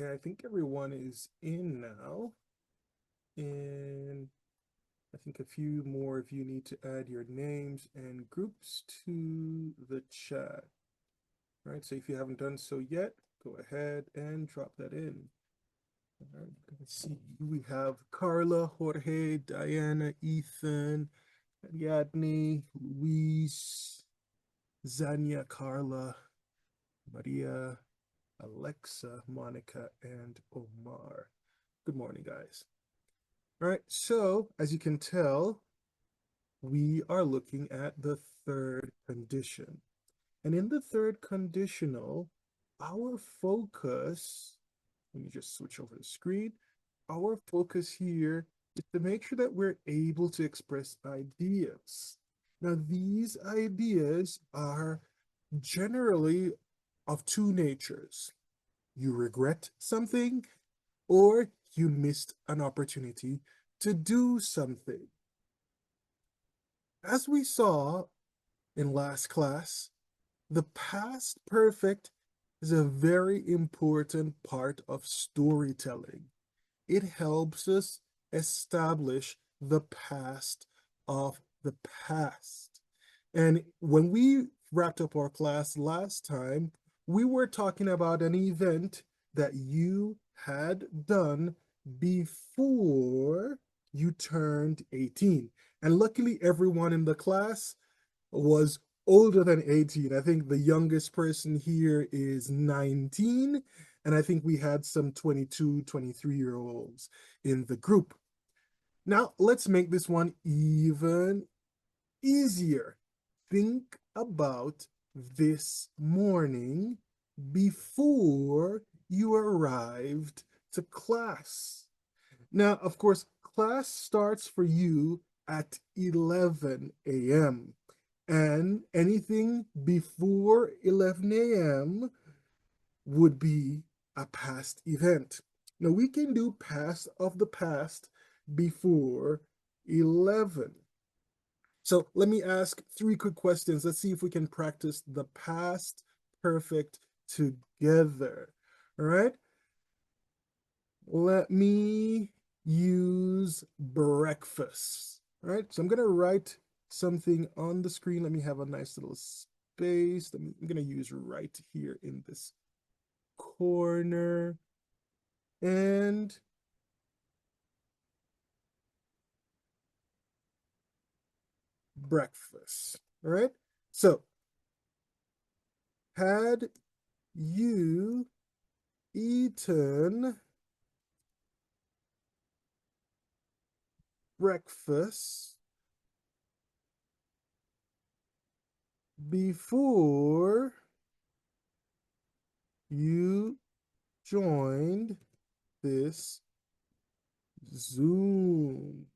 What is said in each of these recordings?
Okay, I think everyone is in now. And I think a few more of you need to add your names and groups to the chat. All right, so if you haven't done so yet, go ahead and drop that in. All right, let's see. We have Carla, Jorge, Diana, Ethan, Ariadne, Luis, Zania, Carla, Maria, Alexa, Monica, and Omar. Good morning, guys. All right, so as you can tell, we are looking at the third condition. And in the third conditional, our focus, let me just switch over the screen. Our focus here is to make sure that we're able to express ideas. Now, these ideas are generally of two natures. You regret something, or you missed an opportunity to do something. As we saw in last class, the past perfect is a very important part of storytelling. It helps us establish the past of the past. And when we wrapped up our class last time, we were talking about an event that you had done before you turned 18. And luckily, everyone in the class was older than 18. I think the youngest person here is 19. And I think we had some 22, 23-year-olds in the group. Now, let's make this one even easier. Think about this morning before you arrived to class. Now, of course, class starts for you at 11 a.m. And anything before 11 a.m. would be a past event. Now, we can do past of the past before 11. So let me ask three quick questions. Let's see if we can practice the past perfect together. All right. Let me use breakfast. All right. So I'm going to write something on the screen. Let me have a nice little space. I'm going to use right here in this corner. And breakfast. All right. So, had you eaten breakfast before you joined this Zoom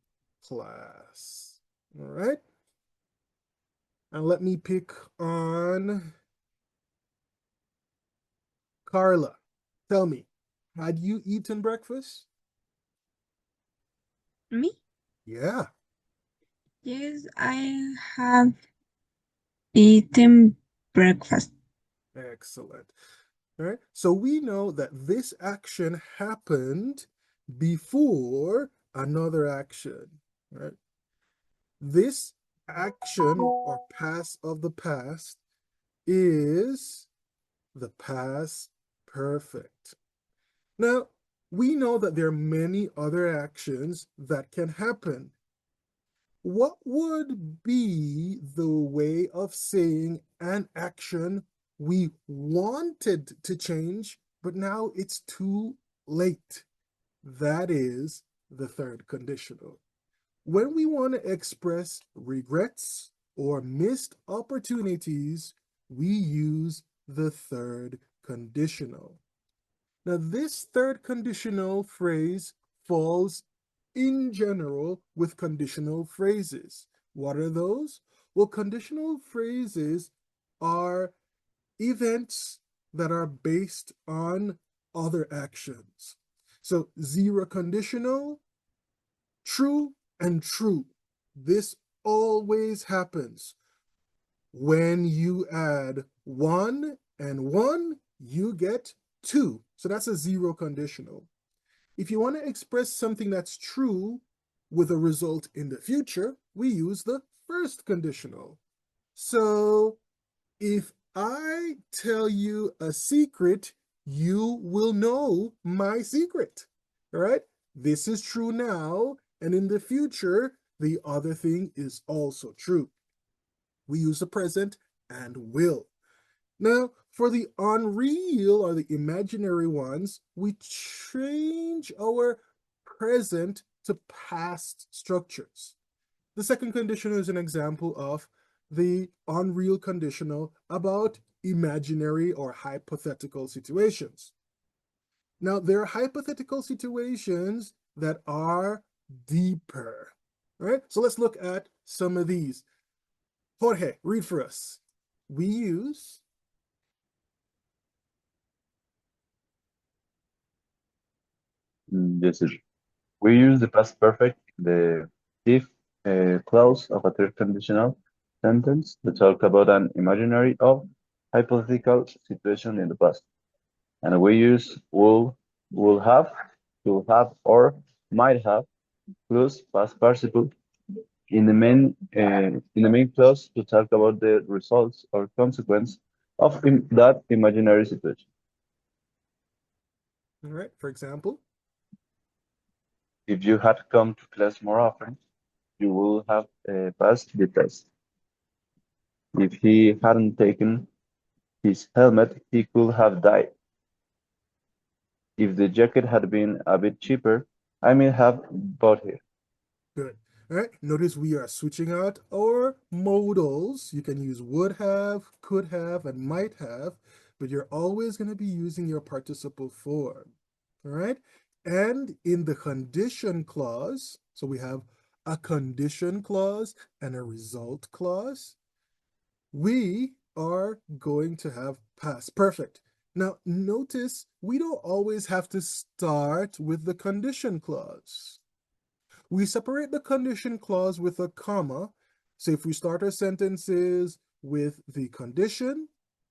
class? All right. And let me pick on Carla. Tell me, had you eaten breakfast? Me? Yeah. Yes, I have eaten breakfast. Excellent. All right. So we know that this action happened before another action. Right. This action or past of the past is the past perfect. Now, we know that there are many other actions that can happen. What would be the way of saying an action we wanted to change, but now it's too late? That is the third conditional. When we want to express regrets or missed opportunities, we use the third conditional. Now, this third conditional phrase falls in general with conditional phrases. What are those? Well, conditional phrases are events that are based on other actions. So, zero conditional, true and true. This always happens. When you add one and one, you get 2. So that's a zero conditional. If you want to express something that's true with a result in the future, we use the first conditional. So if I tell you a secret, you will know my secret. All right? This is true now, and in the future, the other thing is also true. We use the present and will. Now, for the unreal or the imaginary ones, we change our present to past structures. The second conditional is an example of the unreal conditional about imaginary or hypothetical situations. Now, there are hypothetical situations that are deeper, right? So let's look at some of these. Jorge, read for us. We use Yes, sir. We use the past perfect, the if clause of a third conditional sentence to talk about an imaginary or hypothetical situation in the past. And we use will have, will have, or might have plus past participle in the main clause to talk about the results or consequence of that imaginary situation. all right, for example, If you had come to class more often, you would have passed the test. If he hadn't taken his helmet, he could have died. If the jacket had been a bit cheaper, I may have bought it. good. All right, notice we are switching out our modals. You can use would have, could have, and might have, but you're always going to be using your participle form. All right, and in the condition clause, so we have a condition clause and a result clause, we are going to have past perfect. Now, notice we don't always have to start with the condition clause. We separate the condition clause with a comma. So if we start our sentences with the condition,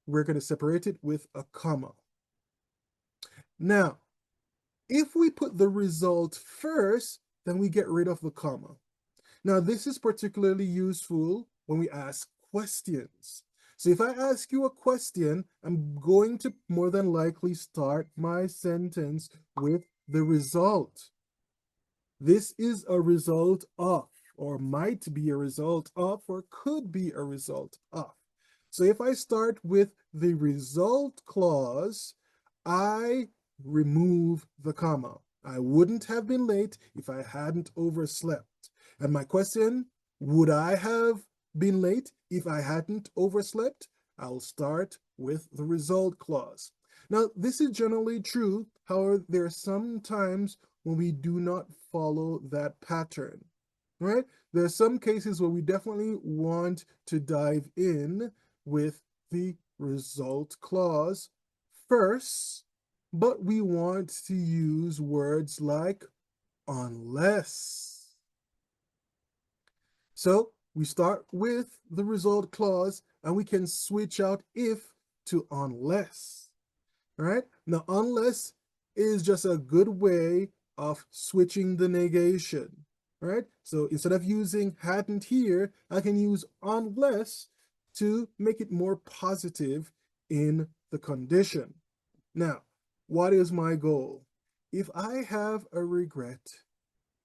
we're going to separate it with a comma. Now, if we put the result first, then we get rid of the comma. Now, this is particularly useful when we ask questions. So if I ask you a question, I'm going to more than likely start my sentence with the result. This is a result of, or might be a result of, or could be a result of. So if I start with the result clause, I remove the comma. I wouldn't have been late if I hadn't overslept. And my question, would I have been late if I hadn't overslept? I'll start with the result clause. Now, this is generally true. However, there are some times when we do not follow that pattern, right? There are some cases where we definitely want to dive in with the result clause first, but we want to use words like unless. So we start with the result clause and we can switch out if to unless. All right. Now, unless is just a good way of switching the negation. All right. So instead of using hadn't here, I can use unless to make it more positive in the condition. Now, what is my goal? If I have a regret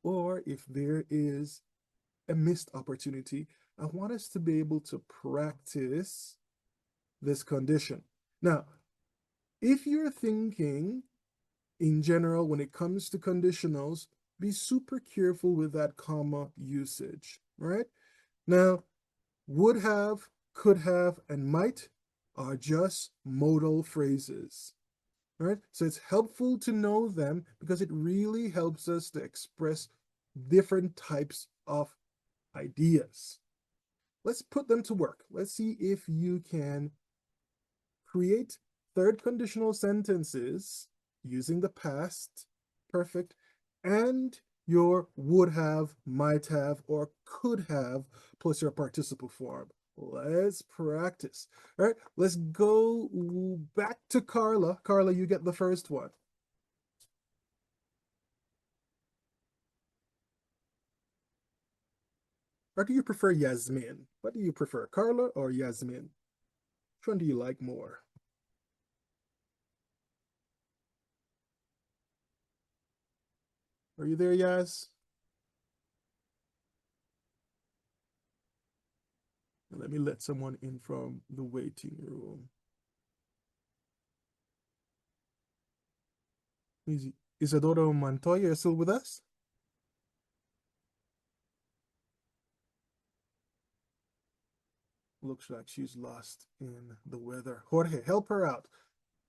or if there is a missed opportunity, I want us to be able to practice this condition. Now, if you're thinking in general, when it comes to conditionals, be super careful with that comma usage, right? Now, would have, could have, and might are just modal phrases, right? So it's helpful to know them because it really helps us to express different types of ideas. Let's put them to work. Let's see if you can create third conditional sentences using the past perfect and your would have, might have, or could have plus your participle form. Let's practice. All right, let's go back to Carla. Carla, you get the first one. Or do you prefer Yasmin? What do you prefer, Carla or Yasmin? Which one do you like more? Are you there, Yas? Let me let someone in from the waiting room. Isadora Montoya still with us? Looks like she's lost in the weather. Jorge, help her out.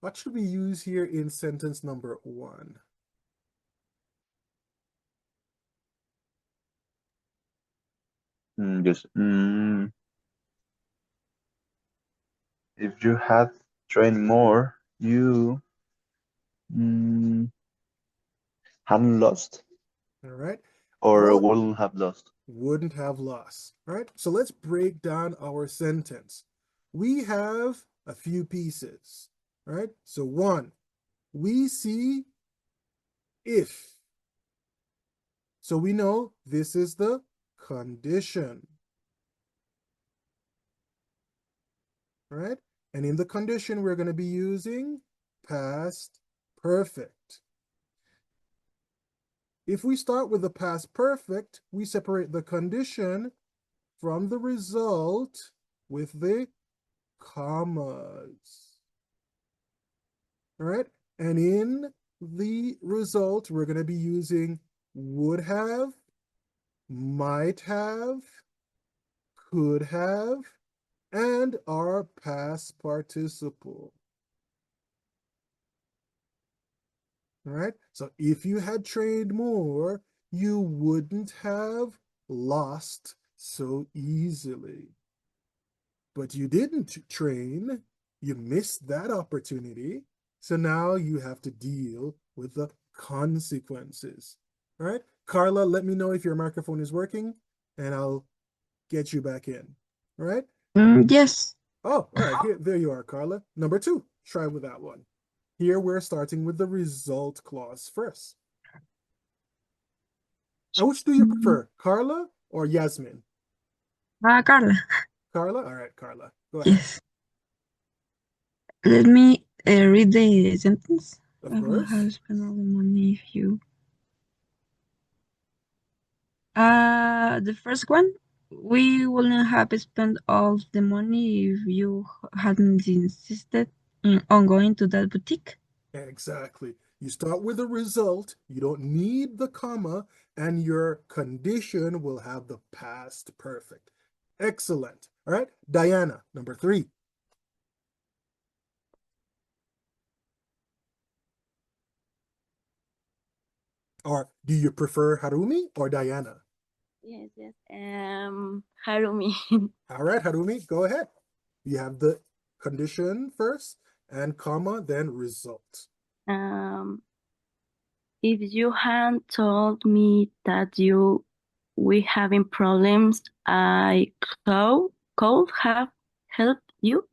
What should we use here in sentence number 1? Yes. If you had trained more, you mm, hadn't lost All right. or All wouldn't have lost. wouldn't have lost. All right. So let's break down our sentence. We have a few pieces. All right. So 1, we see if. So we know this is the condition. All right. And in the condition, we're going to be using past perfect. If we start with the past perfect, we separate the condition from the result with the commas. All right. And in the result, we're going to be using would have, might have, could have, and our past participle. All right. So if you had trained more, you wouldn't have lost so easily. But you didn't train, you missed that opportunity. So now you have to deal with the consequences. All right. Carla, let me know if your microphone is working and I'll get you back in. All right. Yes. Oh, all right. Here, there you are, Carla. Number 2, try with that one. Here we're starting with the result clause first. And which do you prefer, Carla or Yasmin? Carla. Carla? All right, Carla. Go ahead. Yes. Let me read the sentence. Of I will course. have spent all the money if you. The first one, we wouldn't have spent all the money if you hadn't insisted on going to that boutique. Exactly. You start with a result, you don't need the comma, and your condition will have the past perfect. Excellent. All right, Diana, number 3. Or do you prefer Harumi or Diana? Yes, yes. Harumi. All right, Harumi, go ahead. You have the condition first and comma, then result. Um, if you hadn't told me that you we having problems, I could have helped you.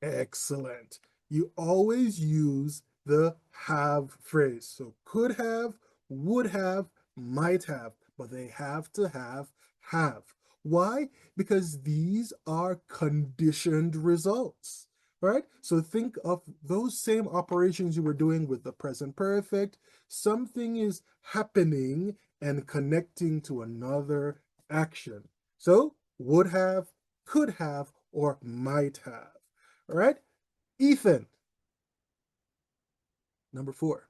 Excellent. You always use the have phrase. So could have, would have, might have, but they have to have. Why? Because these are conditioned results, right? So think of those same operations you were doing with the present perfect. Something is happening and connecting to another action. So would have, could have, or might have. All right, Ethan, number 4.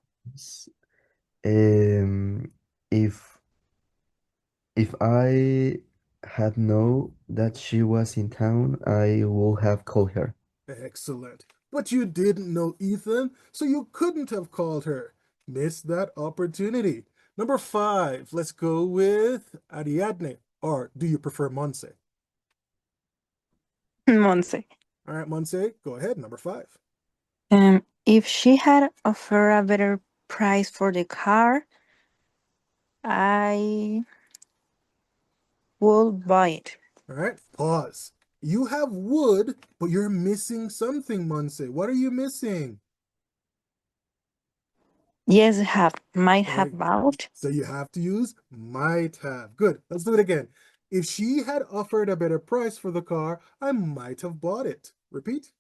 Um, if I had known that she was in town, I would have called her. Excellent. But you didn't know Ethan, so you couldn't have called her. Missed that opportunity. Number 5, let's go with Ariadne. Or do you prefer Monse? Monse. All right, Monse, go ahead. Number 5. If she had offered a better price for the car, I would buy it. All right, pause. You have would, but you're missing something, Monse. What are you missing? Yes, have. Might have Okay, bought. so you have to use might have. Good. Let's do it again. If she had offered a better price for the car, I might have bought it. Repeat.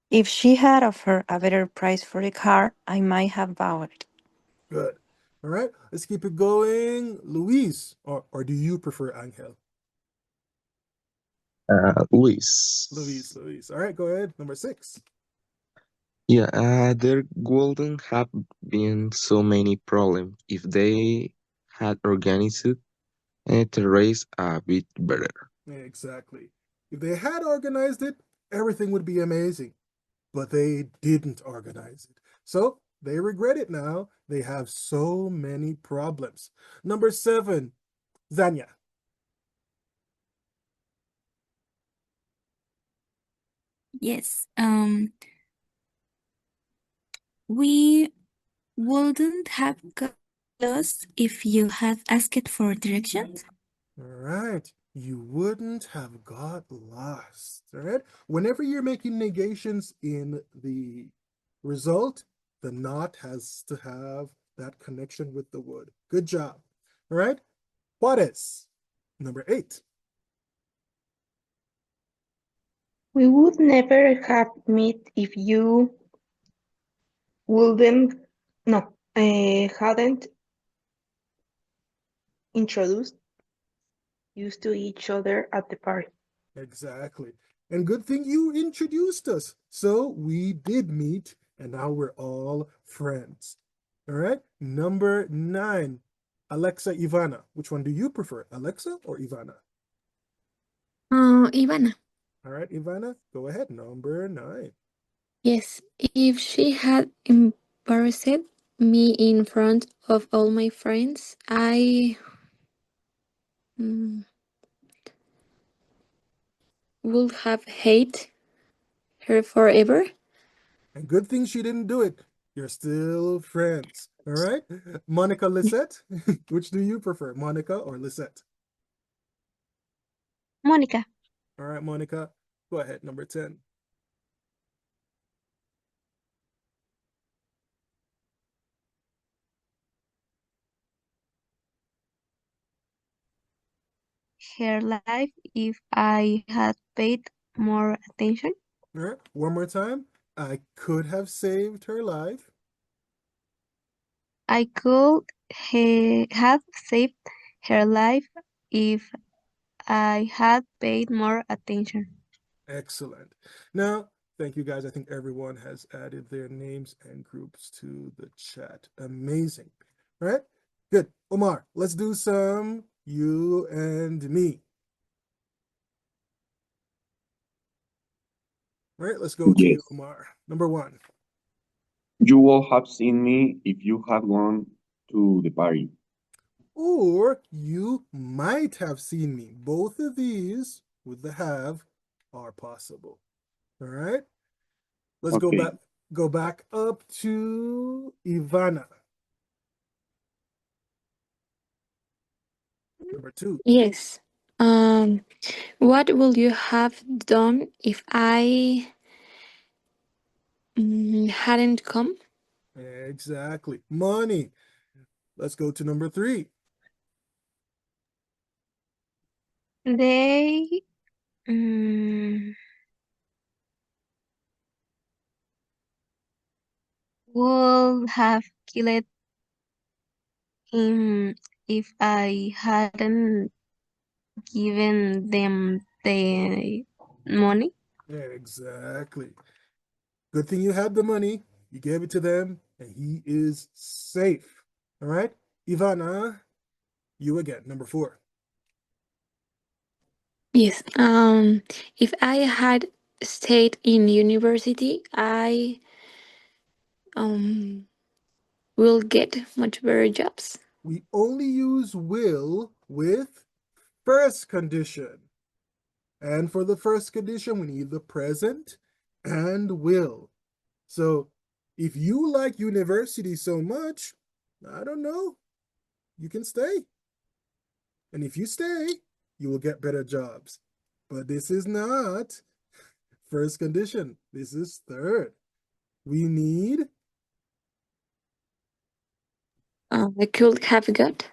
If she had offered a better price for the car, I might have bought it. Good. All right, let's keep it going. Luis, or do you prefer Angel? Luis. Luis. All right, go ahead. Number 6. Yeah, there wouldn't have been so many problems if they had organized the race a bit better. Exactly. If they had organized it, everything would be amazing. But they didn't organize it. So they regret it now. They have so many problems. Number 7, Zanya. Yes. We wouldn't have got lost if you had asked for directions. All right. You wouldn't have got lost. All right. Whenever you're making negations in the result, the not has to have that connection with the would. Good job. All right. Juarez. Number 8. We would never have met if you wouldn't, no, hadn't introduced us to each other at the party. Exactly. And good thing you introduced us. So we did meet, and now we're all friends. All right. Number 9, Alexa Ivana. Which one do you prefer, Alexa or Ivana? Ivana. All right, Ivana, go ahead. Number 9. Yes, if she had embarrassed me in front of all my friends, I mm, would have hated her forever. And good thing she didn't do it. You're still friends. All right. Monica Lisette, which do you prefer, Monica or Lisette? Monica. All right, Monica, go ahead. Number 10. Her life if I had paid more attention. All right. One more time. I could have saved her life. I could have saved her life if I had paid more attention. Excellent. Now, thank you guys. I think everyone has added their names and groups to the chat. Amazing. All right. Good. Omar, let's do some you and me. All right. Let's go to you, Yes. Omar. Number 1. You will have seen me if you had gone to the party. Or you might have seen me. Both of these with the have are possible. All right. Let's Okay. go back up to Ivana. Number 2. Yes. What would you have done if I hadn't come? Exactly. Money. Let's go to number 3. They mm, would have killed him if I hadn't given them the money. Exactly. Good thing you had the money. You gave it to them, and he is safe. All right. Ivana, you again. Number 4. Yes. If I had stayed in university, I um will get much better jobs. We only use will with first condition. And for the first condition, we need the present and will. So if you like university so much, I don't know, you can stay. And if you stay, you will get better jobs. But this is not first condition. This is third. We need. I could have got.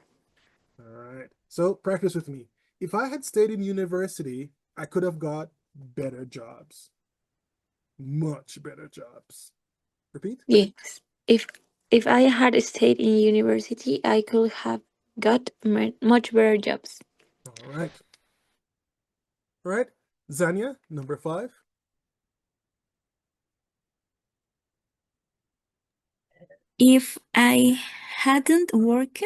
All right. So practice with me. If I had stayed in university, I could have got better jobs. Much better jobs. Repeat. Yes. If if I had stayed in university, I could have got much better jobs. All right. All right. Zania, number 5. If I hadn't worked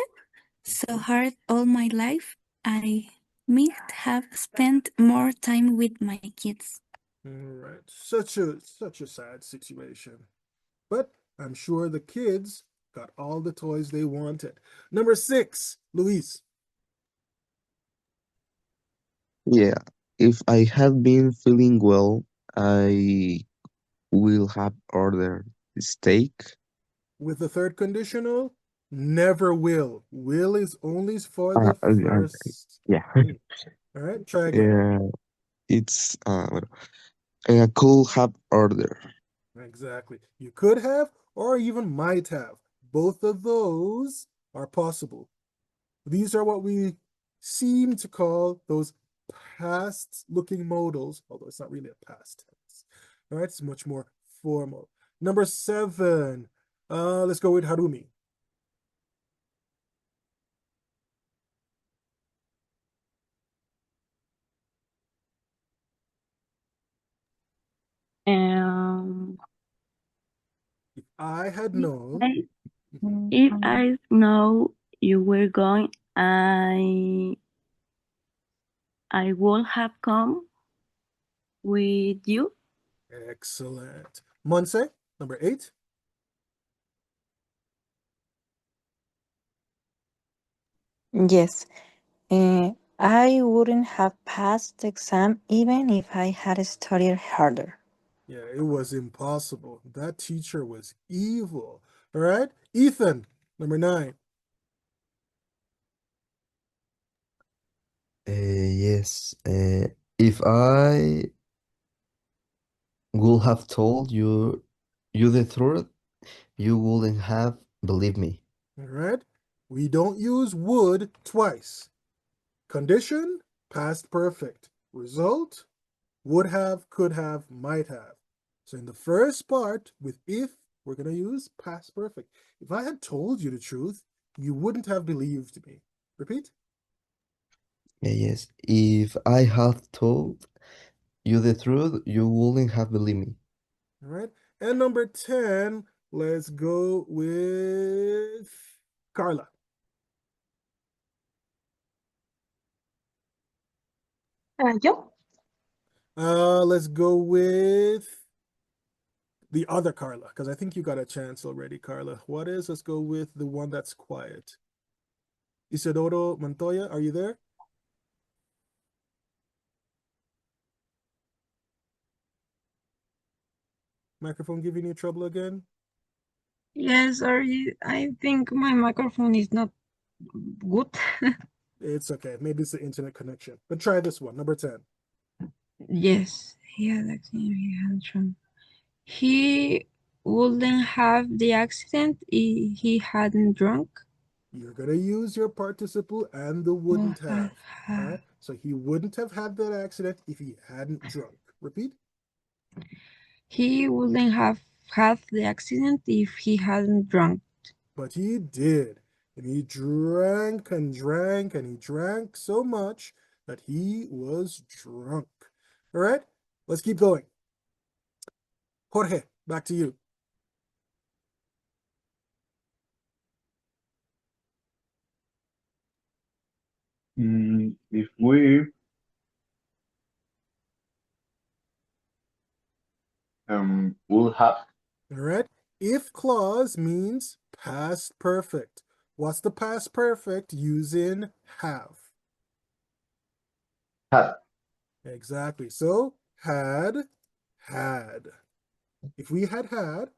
so hard all my life, I might have spent more time with my kids. All right. Such a sad situation. But I'm sure the kids got all the toys they wanted. Number 6, Luis. Yeah, if I had been feeling well, I will have ordered steak. With the third conditional, never will. Will is only for the Okay, first. yeah. All right, try again. Yeah, it's I could have ordered. Exactly. You could have or even might have. Both of those are possible. These are what we seem to call those past looking modals, although it's not really a past tense. All right, it's much more formal. Number 7. Let's go with Harumi. Um, If I had if known. I, if I know you were going, I would have come with you. Excellent. Monse, number 8. Yes, I wouldn't have passed the exam even if I had studied harder. Yeah, it was impossible. That teacher was evil. All right. Ethan, number 9. Yes. If I would have told you the truth, you wouldn't have believed me. All right. We don't use would twice. Condition, past perfect. Result, would have, could have, might have. So in the first part with if, we're going to use past perfect. If I had told you the truth, you wouldn't have believed me. Repeat. Yes. If I had told you the truth, you wouldn't have believed me. All right. And number 10, let's go with Carla. Yo. Let's go with the other Carla, because I think you got a chance already, Carla. What is? Let's go with the one that's quiet. Isidoro Montoya, are you there? Microphone giving you trouble again? Yes, I think my microphone is not good. It's okay. Maybe it's the internet connection. But try this one, number 10. Yes, he had drunk. He wouldn't have the accident if he hadn't drunk. You're going to use your participle and the Would wouldn't have have. All had. right. So he wouldn't have had that accident if he hadn't drunk. Repeat. He wouldn't have had the accident if he hadn't drunk. But he did. And he drank and drank and he drank so much that he was drunk. All right. Let's keep going. Jorge, back to you. If we will have All right. If clause means past perfect. What's the past perfect using have? had, Exactly. So had. If we had,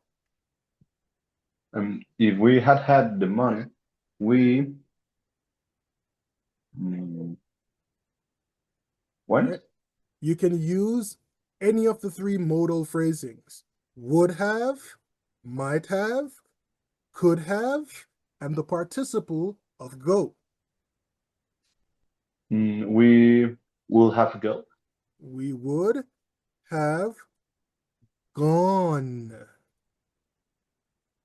if we had had the money, we Mm, All when? right. You can use any of the three modal phrasings: would have, might have, could have, and the participle of go. We will have to go. We would have gone.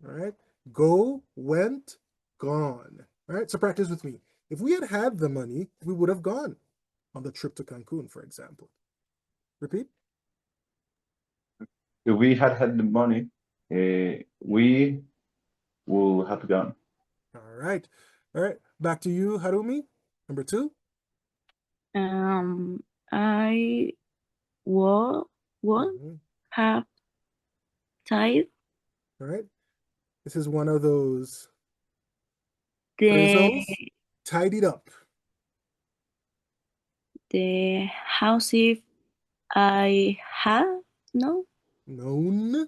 All right. Go, went, gone. All right. So practice with me. If we had had the money, we would have gone on the trip to Cancun, for example. Repeat. If we had had the money, we will have gone. All right. All right. Back to you, Harumi. Number 2. I will Mhm. have tied All right. This is one of those the phrasals. Tidied up. the house if I had no Known.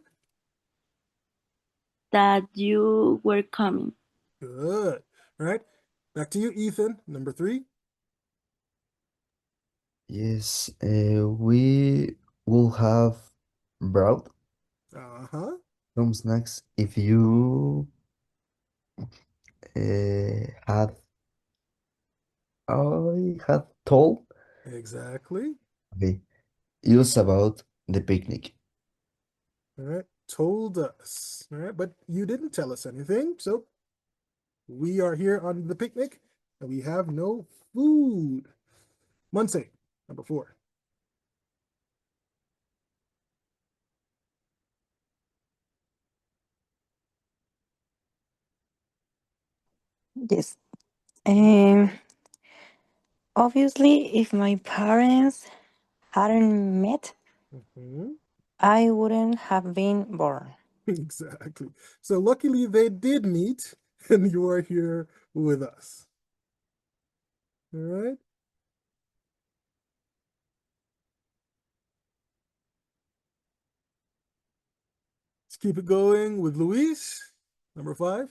that you were coming. Good. All right. Back to you, Ethan. Number 3. Yes, we will have brought Uh-huh. some snacks if you had I had told Exactly. okay, us about the picnic. All right. Told us. All right. But you didn't tell us anything. So we are here on the picnic and we have no food. Monse, number 4. Yes. Obviously, if my parents hadn't met, Mm-hmm. I wouldn't have been born. Exactly. So luckily they did meet and you are here with us. All right. Let's keep it going with Luis, number 5.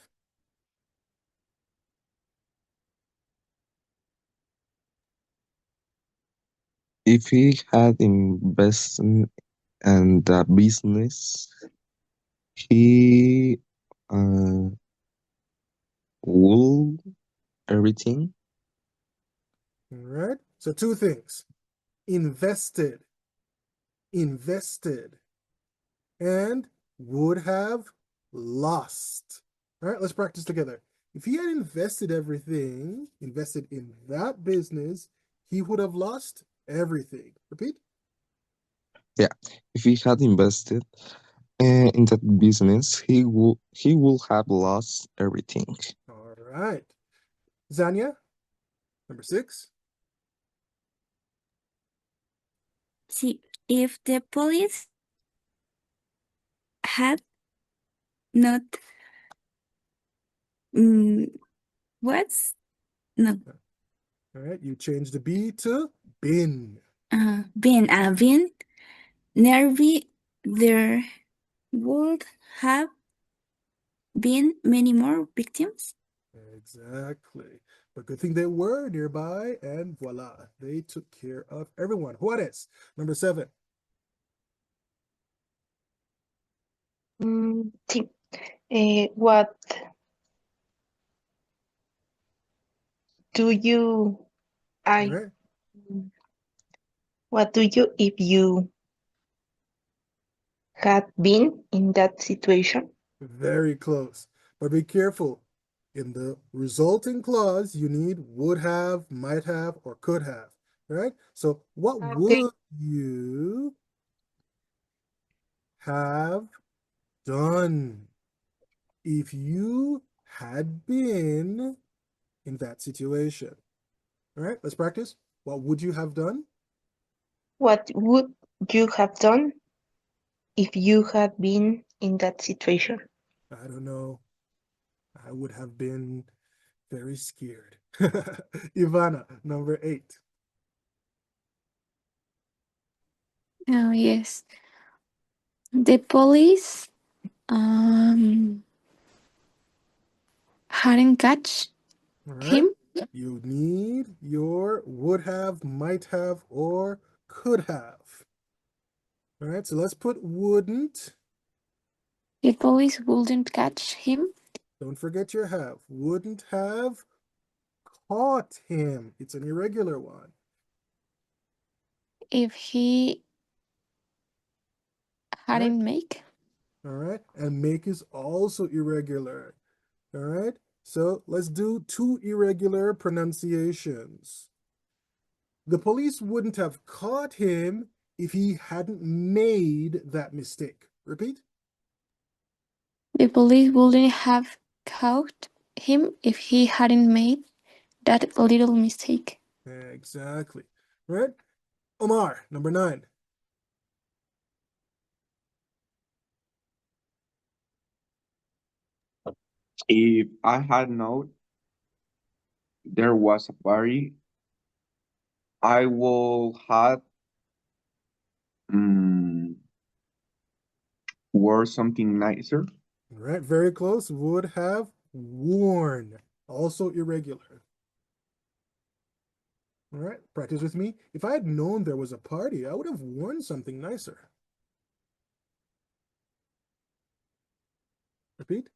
If he had invested in the business, he uh, would everything. All right. So two things: invested, invested, and would have lost. All right, let's practice together. If he had invested everything, invested in that business, he would have lost everything. Repeat. Yeah, if he had invested in that business, he would have lost everything. All right. Zanya, number 6. See, if the police had not mm, what's no All right, you change the B to bin. been nervy, there would have been many more victims. Exactly. But good thing they were nearby, and voila, they took care of everyone. Juarez, number 7. Sí. What do you All I right, what do you if you had been in that situation? very close. But be careful. In the resulting clause, you need would have, might have, or could have. All right? So, what Okay. would you have done if you had been in that situation? All right, let's practice. What would you have done? What would you have done if you had been in that situation? I don't know. I would have been very scared. Ivana, number 8. Oh, yes. The police um hadn't catch All right. him. You need your would have, might have, or could have. All right, so let's put wouldn't. The police wouldn't catch him Don't forget your have. Wouldn't have caught him. It's an irregular one. if he hadn't make. All right, and make is also irregular. All right, so let's do two irregular pronunciations. The police wouldn't have caught him if he hadn't made that mistake. Repeat. The police wouldn't have caught him if he hadn't made that little mistake. Exactly. Right? Omar, number 9. If I had known there was a party, I would have wore something nicer. All right, very close. Would have worn. Also irregular. All right, practice with me. If I had known there was a party, I would have worn something nicer. Repeat.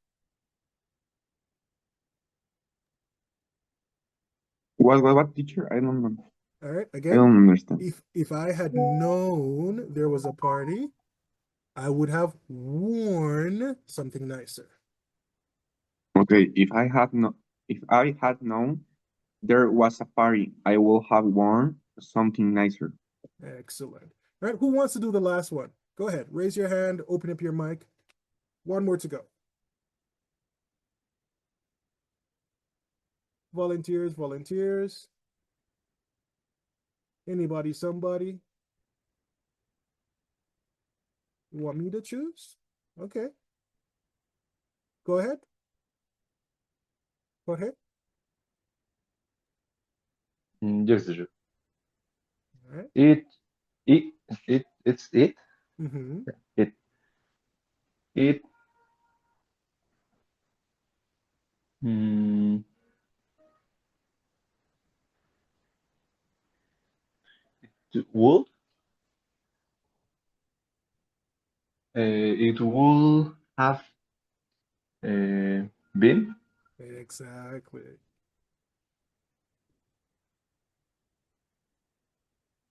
What, teacher? I don't know. All right, I again. don't understand. If I had known there was a party, I would have worn something nicer. Okay, if I had known there was a party, I would have worn something nicer. Excellent. All right, who wants to do the last one? Go ahead, raise your hand, open up your mic. One more to go. Volunteers, volunteers. Anybody, somebody? Want me to choose? Okay. Go ahead. Go ahead. Yes, teacher. All right. It's it. Mm-hmm. It. Mm, would. It would have been Exactly.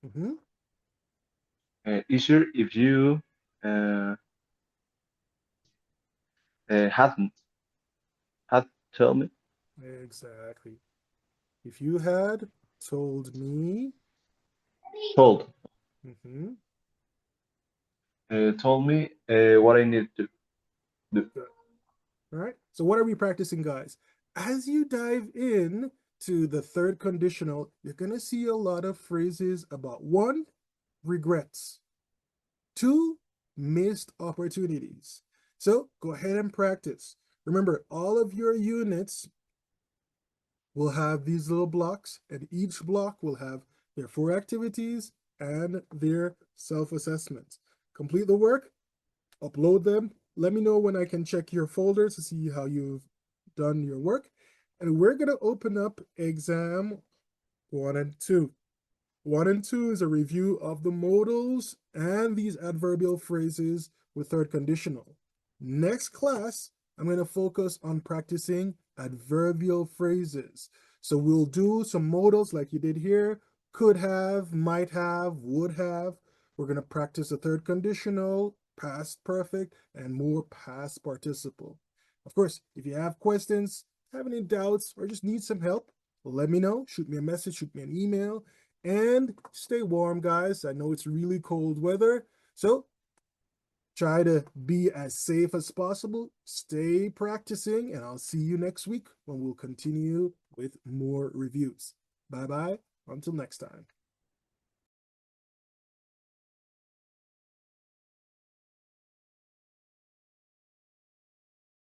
Mm-hmm. easier if you hadn't had told me. Exactly. If you had told me. Told. Mm-hmm. Told me what I need to do. Good. All right. So what are we practicing, guys? As you dive in to the third conditional, you're going to see a lot of phrases about 1, regrets, 2, missed opportunities. So go ahead and practice. Remember, all of your units will have these little blocks, and each block will have their 4 activities and their self-assessments. Complete the work, upload them. Let me know when I can check your folders to see how you've done your work. And we're going to open up exam 1 and 2. 1 and 2 is a review of the modals and these adverbial phrases with third conditional. Next class, I'm going to focus on practicing adverbial phrases. So we'll do some modals like you did here, could have, might have, would have. We're going to practice the third conditional, past perfect, and more past participle. Of course, if you have questions, have any doubts, or just need some help, let me know. Shoot me a message, shoot me an email, and stay warm, guys. I know it's really cold weather, so try to be as safe as possible. Stay practicing, and I'll see you next week when we'll continue with more reviews. Bye-bye. Until next time.